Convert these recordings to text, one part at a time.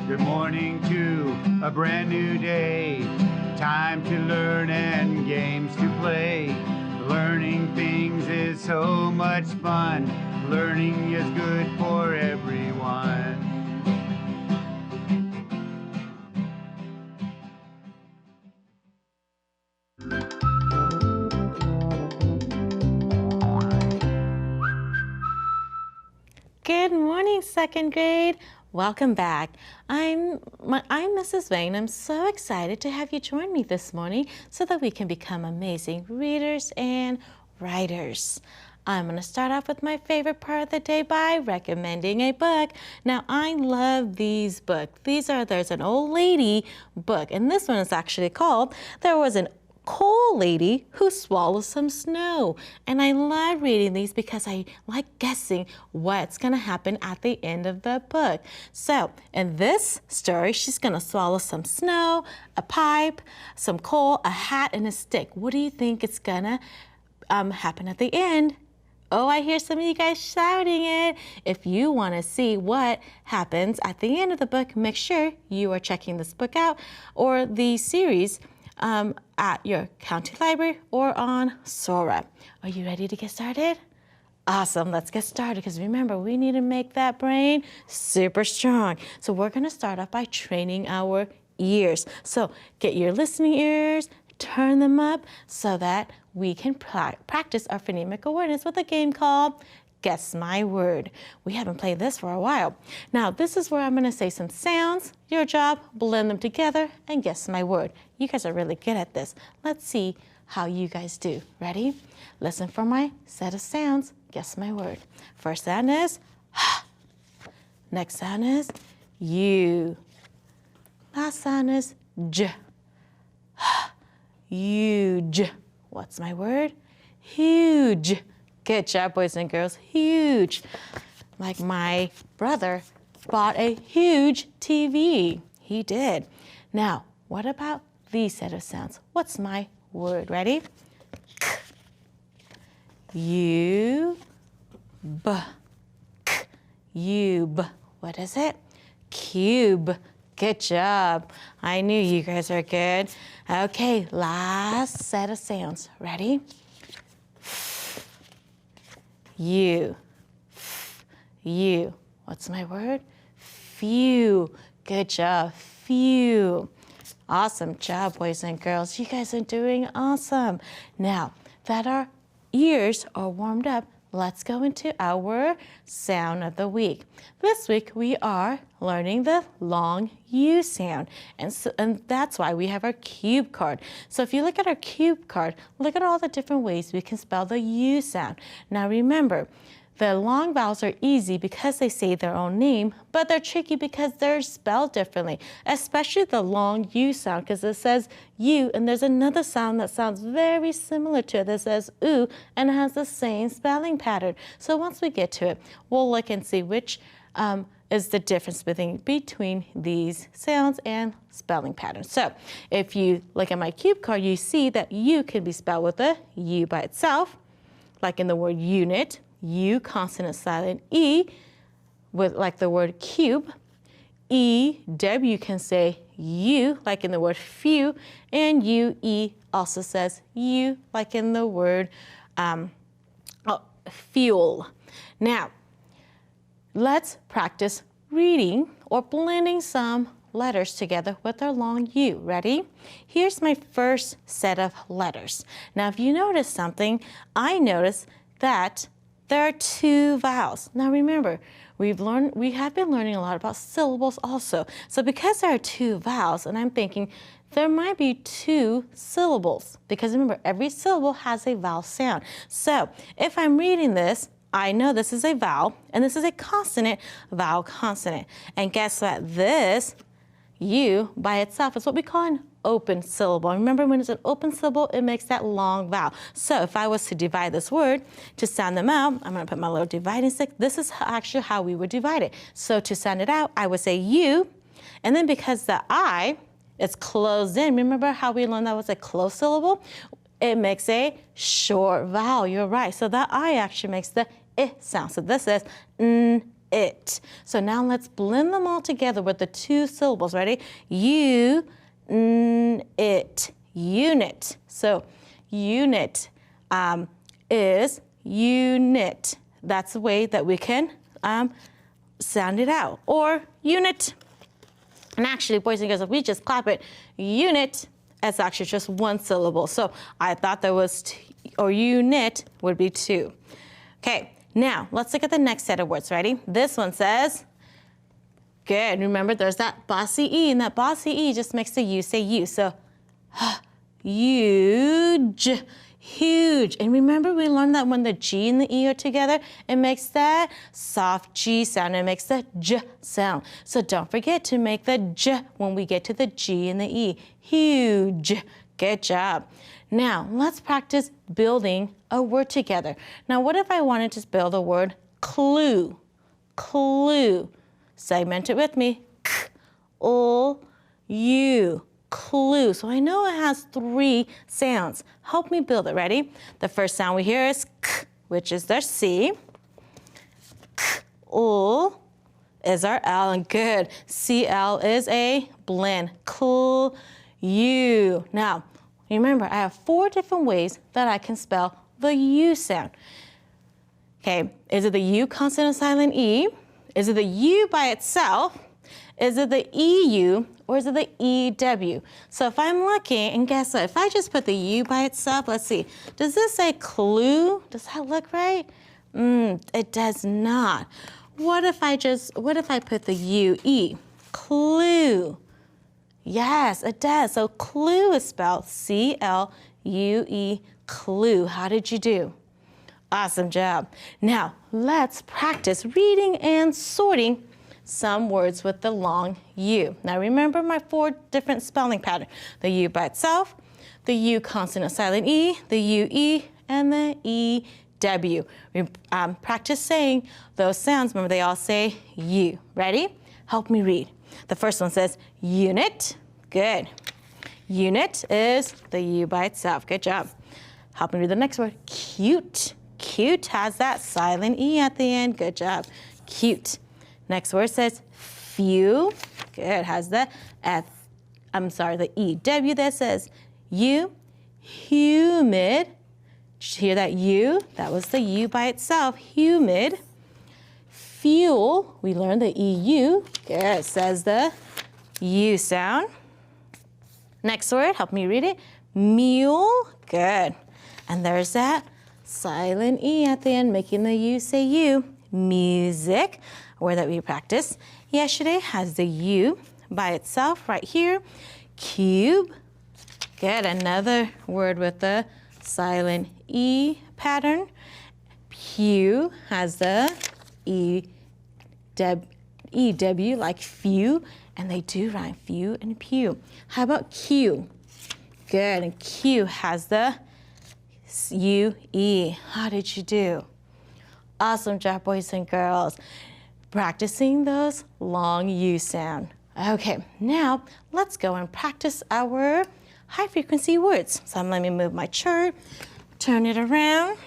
Good morning to a brand new day. Time to learn and games to play. Learning things is so much fun. Learning is good for everyone. Good morning, second grade. Welcome back. I'm Mrs. Wayne. I'm so excited to have you join me this morning so that we can become amazing readers and writers. I'm going to start off with my favorite part of the day by recommending a book. Now, I love these books. There's an old lady book, and this one is actually called There Was an Coal Lady Who Swallowed Some Snow. And I love reading these because I like guessing what's going to happen at the end of the book. So in this story, she's going to swallow some snow, a pipe, some coal, a hat, and a stick. What do you think is going to happen at the end? Oh, I hear some of you guys shouting it. If you want to see what happens at the end of the book, make sure you are checking this book out or the series at your county library or on Sora. Are you ready to get started? Awesome, let's get started because remember, we need to make that brain super strong. So we're gonna start off by training our ears. So get your listening ears, turn them up so that we can practice our phonemic awareness with a game called Guess My Word. We haven't played this for a while. Now, this is where I'm going to say some sounds. Your job, blend them together and guess my word. You guys are really good at this. Let's see how you guys do. Ready? Listen for my set of sounds. Guess my word. First sound is ha. Next sound is you. Last sound is j. Huge. What's my word? Huge. Good job, boys and girls. Huge. Like my brother bought a huge TV. He did. Now, what about these set of sounds? What's my word? Ready? K. U. B. K. Ube. What is it? Cube. Good job. I knew you guys are good. Okay, last set of sounds. Ready? You. You. What's my word? Few. Good job. Few. Awesome job, boys and girls. You guys are doing awesome. Now that our ears are warmed up, let's go into our sound of the week. This week we are learning the long U sound, and that's why we have our cube card. So if you look at our cube card, look at all the different ways we can spell the U sound. Now remember, the long vowels are easy because they say their own name, but they're tricky because they're spelled differently, especially the long U sound because it says U, and there's another sound that sounds very similar to it that says oo, and it has the same spelling pattern. So once we get to it, we'll look and see which is the difference between these sounds and spelling patterns. So if you look at my cube card, you see that U can be spelled with a U by itself, like in the word unit. U, consonant, silent, E, with like the word cube. E, W can say U, like in the word few, and U, E also says U, like in the word fuel. Now, let's practice reading or blending some letters together with our long U. Ready? Here's my first set of letters. Now, if you notice something, I notice that there are two vowels. Now remember, we have been learning a lot about syllables also. So because there are two vowels, and I'm thinking there might be two syllables, because remember, every syllable has a vowel sound. So if I'm reading this, I know this is a vowel, and this is a consonant, vowel, consonant. And guess what? This U by itself is what we call an open syllable. Remember, when it's an open syllable, it makes that long vowel. So if I was to divide this word to sound them out, I'm going to put my little dividing stick. This is actually how we would divide it. So to sound it out, I would say U, and then because the I is closed in, remember how we learned that was a closed syllable? It makes a short vowel. You're right. So that I actually makes the I sound. So this is N, it. So now let's blend them all together with the two syllables. Ready? It. Unit. So unit is unit. That's the way that we can sound it out. Or unit. And actually, boys and girls, if we just clap it, unit, it's actually just one syllable. So I thought there was or unit would be two. Okay, now let's look at the next set of words. Ready? This one says, good. Remember, there's that bossy E, and that bossy E just makes the U say you. So, huge, huge. And remember, we learned that when the G and the E are together, it makes that soft G sound. It makes the J sound. So don't forget to make the J when we get to the G and the E. Huge. Good job. Now, let's practice building a word together. Now, what if I wanted to spell the word clue? Clue. Segment it with me. K-L-U. Clue. So I know it has three sounds. Help me build it. Ready? The first sound we hear is K, which is their C. K-L is our L, and good. C-L is a blend. Clue. Now, remember, I have 4 different ways that I can spell the U sound. Okay, is it the U consonant silent E? Is it the U by itself? Is it the EU or is it the EW? So if I'm lucky, and guess what? If I just put the U by itself, let's see. Does this say clue? Does that look right? It does not. What if I put the UE? Clue. Yes, it does. So clue is spelled C-L-U-E, clue. How did you do? Awesome job. Now, let's practice reading and sorting some words with the long U. Now, remember my 4 different spelling patterns. The U by itself, the U consonant silent E, the UE, and the EW. Practice saying those sounds. Remember, they all say U. Ready? Help me read. The first one says unit. Good. Unit is the U by itself. Good job. Help me read the next word. Cute. Cute has that silent E at the end. Good job. Cute. Next word says few. Good. Has the the EW that says U. Humid. Did you hear that U? That was the U by itself. Humid. Fuel. We learned the EU. Good. It says the U sound. Next word, help me read it. Mule. Good. And there's that silent E at the end, making the U say U. Music, a word that we practiced yesterday, has the U by itself right here. Cube. Good. Another word with the silent E pattern. Pew has the EW, like few, and they do rhyme, few and pew. How about Q? Good, and Q has the UE. How did you do? Awesome job, boys and girls. Practicing those long U sound. Okay, now let's go and practice our high frequency words. So let me move my chart, turn it around.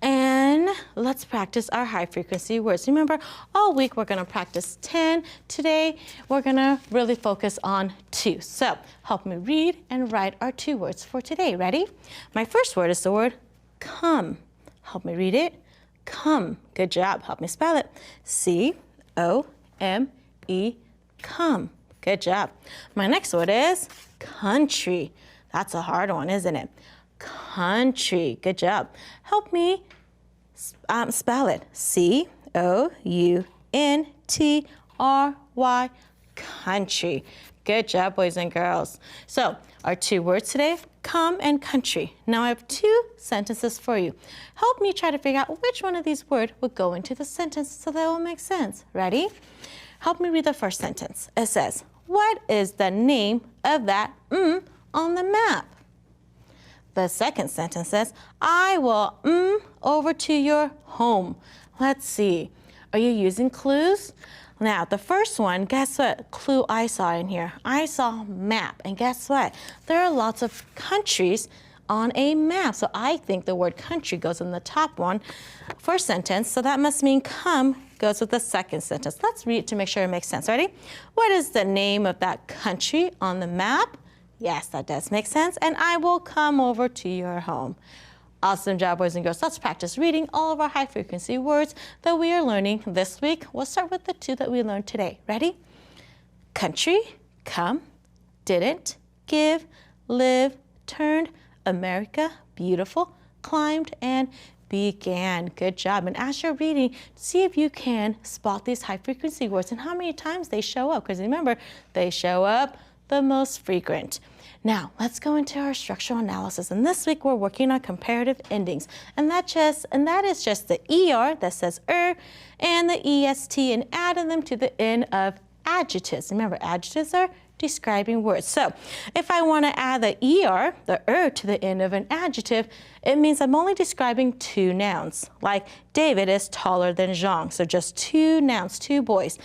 And let's practice our high frequency words. Remember, all week we're gonna practice 10. Today, we're gonna really focus on 2. So help me read and write our 2 words for today. Ready? My first word is the word come. Help me read it. Come. Good job. Help me spell it. C-O-M-E, come. Good job. My next word is country. That's a hard one, isn't it? Country. Good job. Help me spell it. C-O-U-N-T-R-Y. Country. Good job, boys and girls. So our 2 words today, come and country. Now I have 2 sentences for you. Help me try to figure out which one of these words would go into the sentence so that it will make sense. Ready? Help me read the first sentence. It says, what is the name of that on the map? The second sentence says, I will over to your home. Let's see. Are you using clues? Now, the first one, guess what clue I saw in here? I saw map, and guess what? There are lots of countries on a map, so I think the word country goes in the top one, first sentence, so that must mean come goes with the second sentence. Let's read it to make sure it makes sense. Ready? What is the name of that country on the map? Yes, that does make sense. And I will come over to your home. Awesome job, boys and girls. Let's practice reading all of our high frequency words that we are learning this week. We'll start with the 2 that we learned today. Ready? Country, come, didn't, give, live, turned, America, beautiful, climbed, and began. Good job. And as you're reading, see if you can spot these high frequency words and how many times they show up. Because remember, they show up the most frequent. Now, let's go into our structural analysis. And this week, we're working on comparative endings. And that is just the ER that says and the EST and adding them to the end of adjectives. Remember, adjectives are describing words. So if I want to add the the to the end of an adjective, it means I'm only describing 2 nouns. Like David is taller than Jean. So just 2 nouns, 2 boys.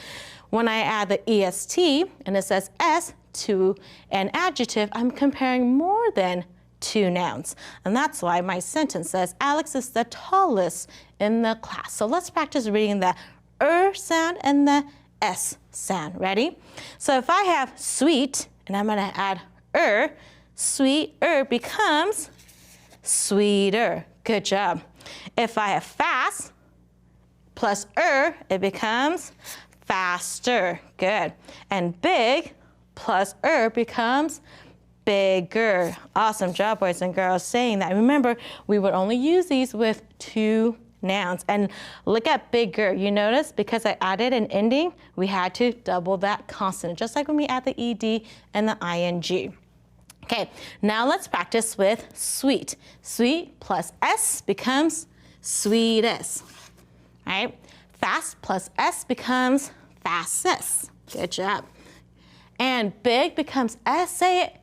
When I add the EST and it says S to an adjective, I'm comparing more than 2 nouns. And that's why my sentence says Alex is the tallest in the class. So let's practice reading the sound and the S sound. Ready? So if I have sweet and I'm going to add sweeter becomes sweeter. Good job. If I have fast plus it becomes faster. Good. And big plus becomes bigger. Awesome job, boys and girls, saying that. Remember, we would only use these with 2 nouns. And look at bigger. You notice because I added an ending, we had to double that consonant, just like when we add the ed and the ing. Okay, now let's practice with sweet. Sweet plus s becomes sweetest. All right, fast plus s becomes fastest. Good job. And big becomes S. Say it.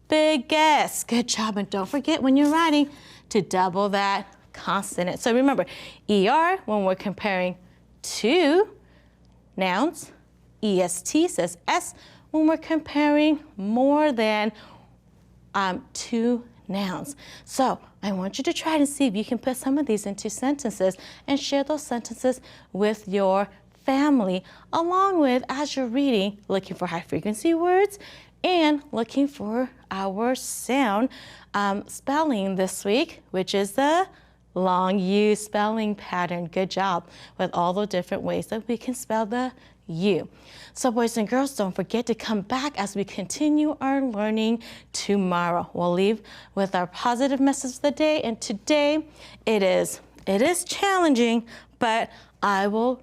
Biggest. Good job. And don't forget when you're writing to double that consonant. So remember, ER when we're comparing 2 nouns. EST says S when we're comparing more than 2 nouns. So I want you to try to see if you can put some of these into sentences and share those sentences with your family, along with, as you're reading, looking for high frequency words and looking for our sound spelling this week, which is the long U spelling pattern. Good job with all the different ways that we can spell the U. So boys and girls, don't forget to come back as we continue our learning tomorrow. We'll leave with our positive message of the day, and today it is challenging, but I will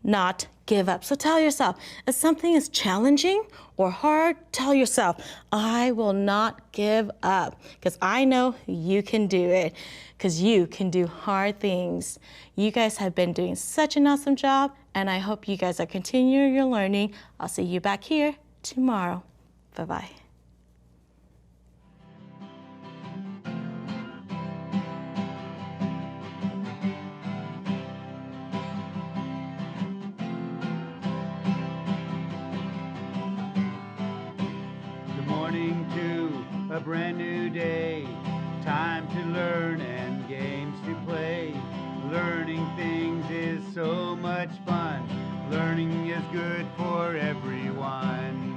not give up. So tell yourself, if something is challenging or hard, tell yourself, I will not give up, because I know you can do it, because you can do hard things. You guys have been doing such an awesome job, and I hope you guys are continuing your learning. I'll see you back here tomorrow. Bye-bye. To a brand new day, time to learn and games to play. Learning things is so much fun. Learning is good for everyone.